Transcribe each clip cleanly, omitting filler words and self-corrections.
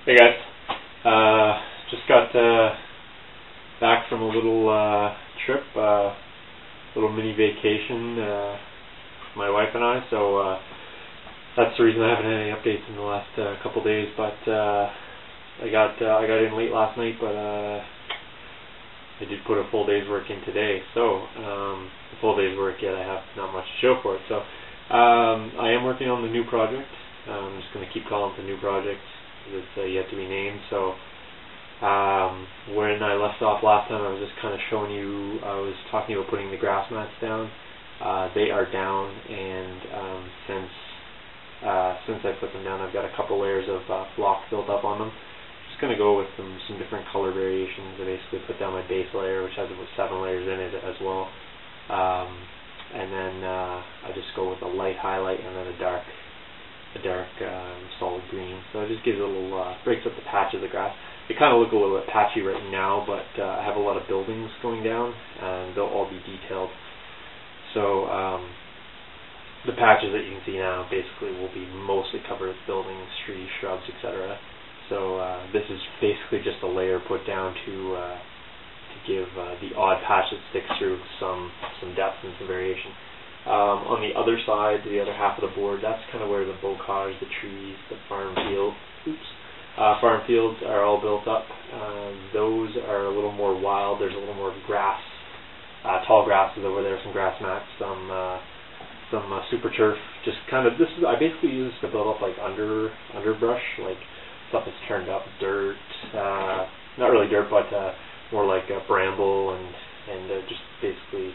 Hey guys, just got back from a little trip, little mini vacation, my wife and I, so that's the reason I haven't had any updates in the last couple days, but I got in late last night, but I did put a full day's work in today, so a full day's work yet I have not much to show for it, so I am working on the new project. I'm just going to keep calling it the new project. It's yet to be named. So when I left off last time, I was just kind of showing you, I was talking about putting the grass mats down. They are down, and since I put them down, I've got a couple layers of flock built up on them. Just going to go with some different color variations. I basically put down my base layer, which has about 7 layers in it as well, and then I just go with a light highlight and then a dark solid green. So it just gives a little breaks up the patch of the grass. They kind of look a little bit patchy right now, but I have a lot of buildings going down, and they'll all be detailed. So the patches that you can see now basically will be mostly covered with buildings, trees, shrubs, etc. So this is basically just a layer put down to give the odd patch that sticks through some depth and some variation. On the other side, the other half of the board, that's kind of where the bocage, the trees, the farm fields are all built up. Those are a little more wild. There's a little more grass, tall grasses over there, some grass mats, some super turf. Just kind of, I basically use this to build up like underbrush, like stuff that's turned up, dirt, not really dirt, but more like bramble and just basically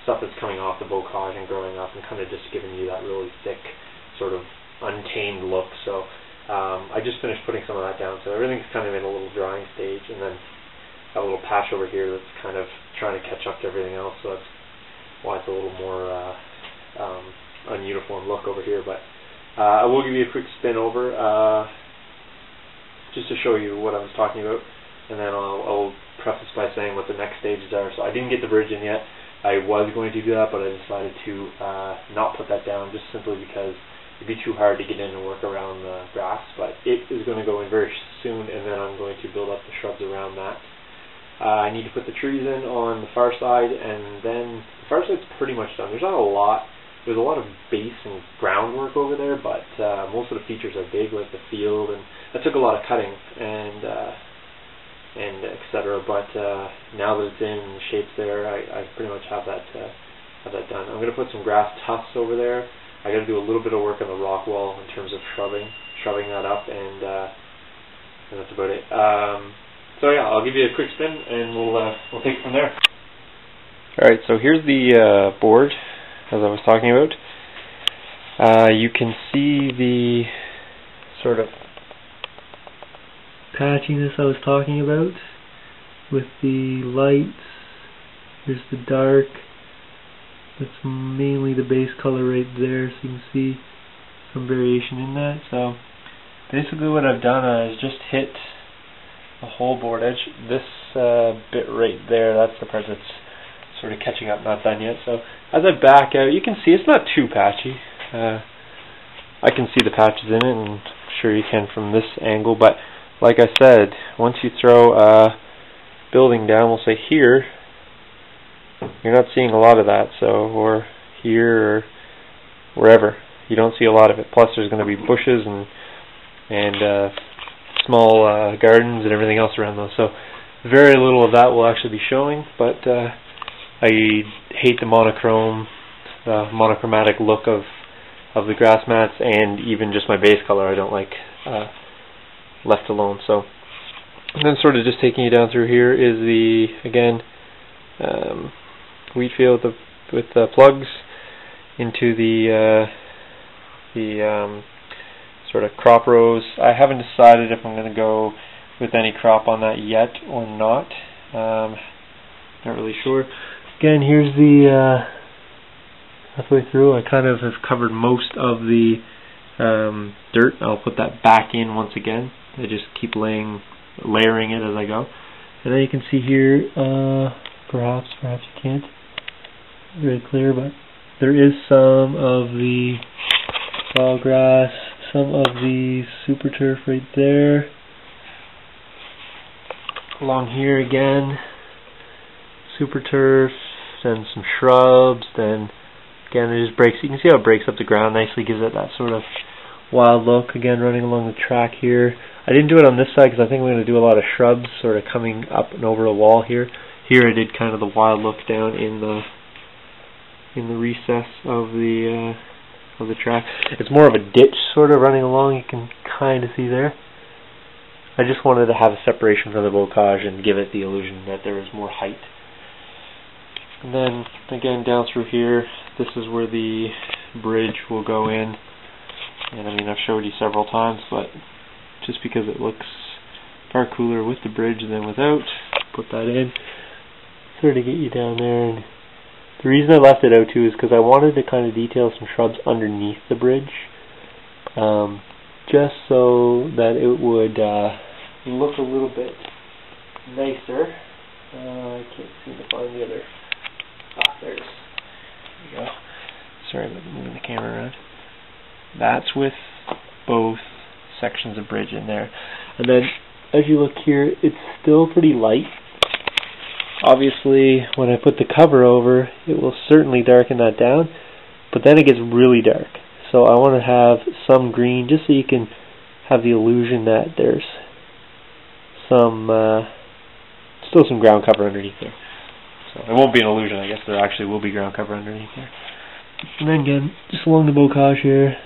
stuff that's coming off the bocage and growing up and kind of just giving you that really thick, sort of untamed look. So I just finished putting some of that down, so everything's kind of in a little drying stage, and then a little patch over here that's kind of trying to catch up to everything else, so that's why it's a little more ununiform look over here. But I will give you a quick spin over just to show you what I was talking about, and then I'll preface by saying what the next stages are. So I didn't get the bridge in yet. I was going to do that, but I decided to not put that down, just simply because it'd be too hard to get in and work around the grass. But it is going to go in very soon, and then I'm going to build up the shrubs around that. I need to put the trees in on the far side, and then the far side's pretty much done. There's not a lot. There's a lot of base and groundwork over there, but most of the features are big, like the field, and that took a lot of cutting and etc. But now that it's in the shapes there, I pretty much have that done. I'm going to put some grass tufts over there. I got to do a little bit of work on the rock wall in terms of shrubbing that up, and that's about it. So yeah, I'll give you a quick spin, and we'll take it from there. All right, so here's the board, as I was talking about. You can see the sort of patchiness I was talking about with the lights. Here's the dark. That's mainly the base color right there, so you can see some variation in that. So basically what I've done is just hit the whole board edge. This bit right there, that's the part that's sort of catching up, not done yet. So as I back out, you can see it's not too patchy. I can see the patches in it, and I'm sure you can from this angle, but like I said, once you throw a building down, we'll say here, you're not seeing a lot of that. So, or here, or wherever, you don't see a lot of it. Plus, there's going to be bushes and small gardens and everything else around those. So, very little of that will actually be showing. But I hate the monochromatic look of the grass mats, and even just my base color I don't like left alone. So, and then sort of just taking you down through here is the, again, wheat field with the plugs into the sort of crop rows. I haven't decided if I'm going to go with any crop on that yet or not. Not really sure. Again, here's the halfway through. I kind of have covered most of the dirt. I'll put that back in once again. I just keep layering it as I go. And then you can see here, perhaps you can't, very clear, but there is some of the fall grass, some of the super turf right there, Along here again, super turf, then some shrubs, then again it just breaks. You can see how it breaks up the ground nicely, gives it that sort of wild look. Again, running along the track here. I didn't do it on this side because I think I'm going to do a lot of shrubs sort of coming up and over a wall here. Here I did kind of the wild look down in the recess of the track. It's more of a ditch sort of running along, you can kind of see there. I just wanted to have a separation from the bocage and give it the illusion that there was more height. And then again down through here, this is where the bridge will go in. And I mean, I've showed you several times, but just because it looks far cooler with the bridge than without, put that in. Sort of get you down there. And the reason I left it out too is because I wanted to kind of detail some shrubs underneath the bridge, just so that it would look a little bit nicer. I can't seem to find the other. There you go. Sorry about moving the camera around. That's with both sections of bridge in there. And then as you look here, it's still pretty light. Obviously, when I put the cover over, it will certainly darken that down, but then it gets really dark. So I want to have some green, just so you can have the illusion that there's some still some ground cover underneath there. So it won't be an illusion, I guess there actually will be ground cover underneath there. And then again, just along the bocage here,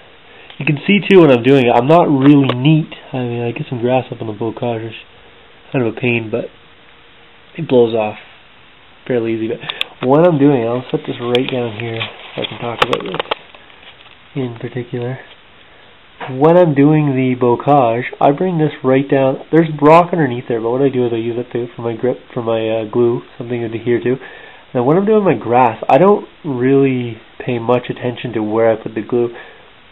you can see too when I'm doing it, I'm not really neat. I mean, I get some grass up on the bocage, it's kind of a pain, but it blows off fairly easy. But what I'm doing, I'll set this right down here so I can talk about this in particular. When I'm doing the bocage, I bring this right down. There's rock underneath there, but what I do is I use it for my grip, for my glue, something to adhere to. Now when I'm doing my grass, I don't really pay much attention to where I put the glue,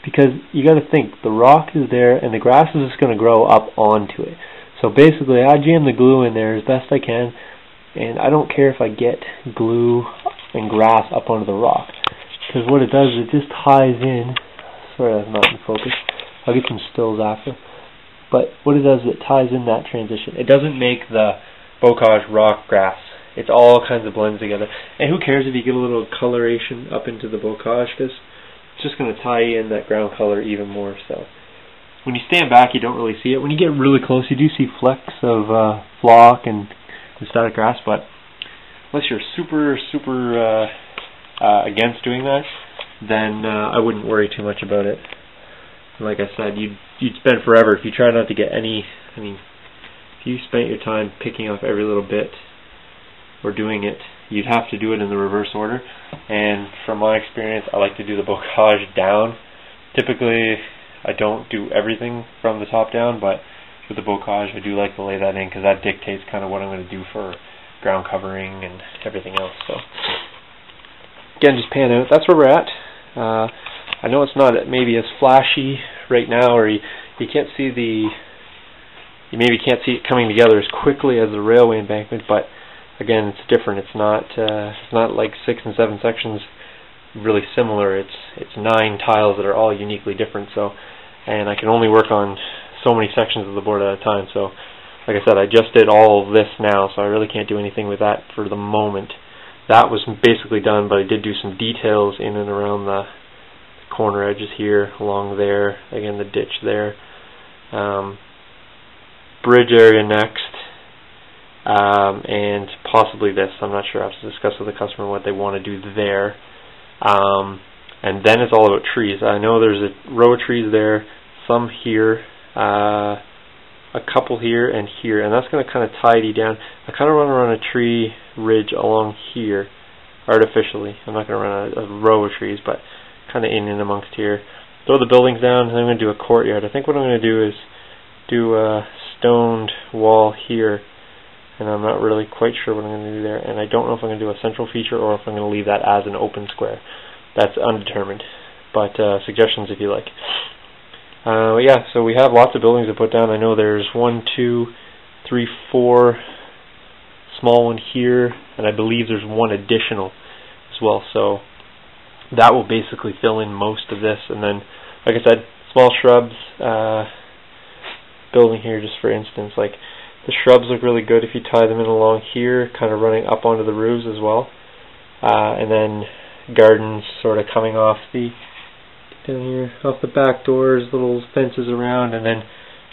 because you got to think, the rock is there and the grass is just going to grow up onto it. So basically I jam the glue in there as best I can, and I don't care if I get glue and grass up onto the rock, because what it does is it just ties in. Sorry, that's not in focus. I'll get some stills after. But what it does is it ties in that transition. It doesn't make the bocage rock grass. It's all kinds of blends together. And who cares if you get a little coloration up into the bocage, because it's just going to tie in that ground color even more. So when you stand back, you don't really see it. When you get really close, you do see flecks of flock and static grass. But unless you're super against doing that, then I wouldn't worry too much about it. Like I said, you'd spend forever if you try not to get any. I mean, if you spent your time picking off every little bit or doing it, you'd have to do it in the reverse order. And from my experience, I like to do the bocage down. Typically, I don't do everything from the top down, but with the bocage, I do like to lay that in, because that dictates kind of what I'm going to do for ground covering and everything else. So again, just pan out. That's where we're at. I know it's not maybe as flashy right now, or you can't see you maybe can't see it coming together as quickly as the railway embankment, but again, it's different. It's not like 6 and 7 sections really similar. It's 9 tiles that are all uniquely different. So, and I can only work on so many sections of the board at a time. So, like I said, I just did all of this now, so I really can't do anything with that for the moment. That was basically done, but I did do some details in and around the corner edges here, along there, again the ditch there. Bridge area next, and possibly this. I'm not sure. I have to discuss with the customer what they want to do there. And then it's all about trees. I know there's a row of trees there, some here, a couple here and here, and that's going to kind of tidy down. I kind of run around a tree ridge along here artificially. I'm not going to run a row of trees, but kind of in and amongst here. Throw the buildings down, and I'm going to do a courtyard. I think what I'm going to do is do a stoned wall here, and I'm not really quite sure what I'm going to do there, and I don't know if I'm going to do a central feature or if I'm going to leave that as an open square. That's undetermined, but suggestions if you like. Yeah, so we have lots of buildings to put down. I know there's 1, 2, 3, 4 small one here, and I believe there's one additional as well. So that will basically fill in most of this, and then, like I said, small shrubs. Building here, just for instance, like The shrubs look really good if you tie them in along here, kind of running up onto the roofs as well. And then gardens sort of coming off the down here, off the back doors, little fences around, and then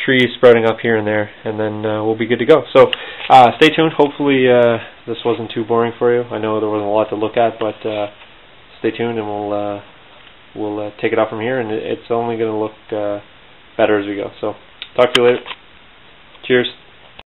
trees sprouting up here and there, and then we'll be good to go. So stay tuned. Hopefully this wasn't too boring for you. I know there wasn't a lot to look at, but stay tuned, and we'll take it off from here, and it's only going to look better as we go. So talk to you later. Cheers.